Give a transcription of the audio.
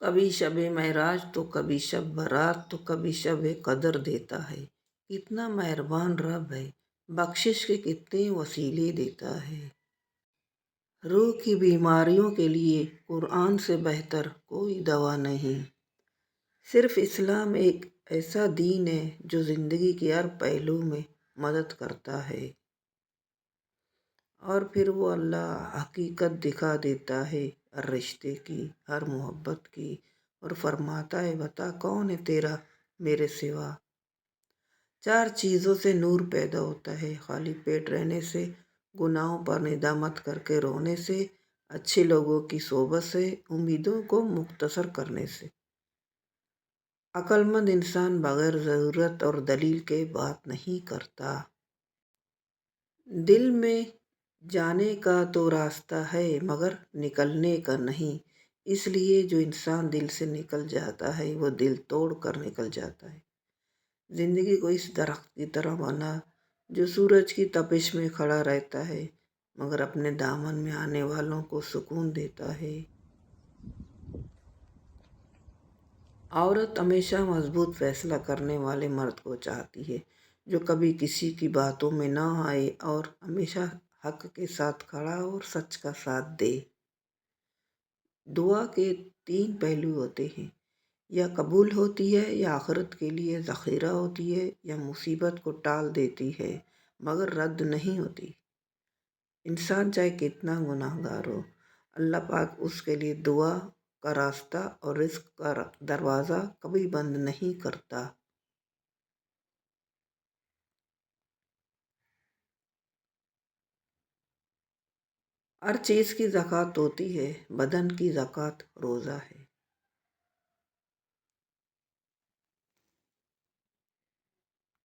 کبھی شب معراج تو کبھی شب برات تو کبھی شب قدر دیتا ہے۔ کتنا مہربان رب ہے، بخشش کے کتنے وسیلے دیتا ہے۔ روح کی بیماریوں کے لیے قرآن سے بہتر کوئی دوا نہیں۔ صرف اسلام ایک ایسا دین ہے جو زندگی کے ہر پہلو میں مدد کرتا ہے، اور پھر وہ اللہ حقیقت دکھا دیتا ہے ہر رشتے کی، ہر محبت کی، اور فرماتا ہے بتا کون ہے تیرا میرے سوا۔ 4 چیزوں سے نور پیدا ہوتا ہے: خالی پیٹ رہنے سے، گناہوں پر ندامت کر کے رونے سے، اچھے لوگوں کی صحبت سے، امیدوں کو مختصر کرنے سے۔ عقل مند انسان بغیر ضرورت اور دلیل کے بات نہیں کرتا۔ دل میں جانے کا تو راستہ ہے مگر نکلنے کا نہیں، اس لیے جو انسان دل سے نکل جاتا ہے وہ دل توڑ کر نکل جاتا ہے۔ زندگی کو اس درخت کی طرح بنا جو سورج کی تپش میں کھڑا رہتا ہے مگر اپنے دامن میں آنے والوں کو سکون دیتا ہے۔ عورت ہمیشہ مضبوط فیصلہ کرنے والے مرد کو چاہتی ہے جو کبھی کسی کی باتوں میں نہ آئے اور ہمیشہ حق کے ساتھ کھڑا اور سچ کا ساتھ دے۔ دعا کے 3 پہلو ہوتے ہیں: یا قبول ہوتی ہے، یا آخرت کے لیے ذخیرہ ہوتی ہے، یا مصیبت کو ٹال دیتی ہے مگر رد نہیں ہوتی۔ انسان چاہے کتنا گناہ گار ہو، اللہ پاک اس کے لیے دعا کا راستہ اور رزق کا دروازہ کبھی بند نہیں کرتا۔ ہر چیز کی زکوٰۃ ہوتی ہے، بدن کی زکوٰۃ روزہ ہے۔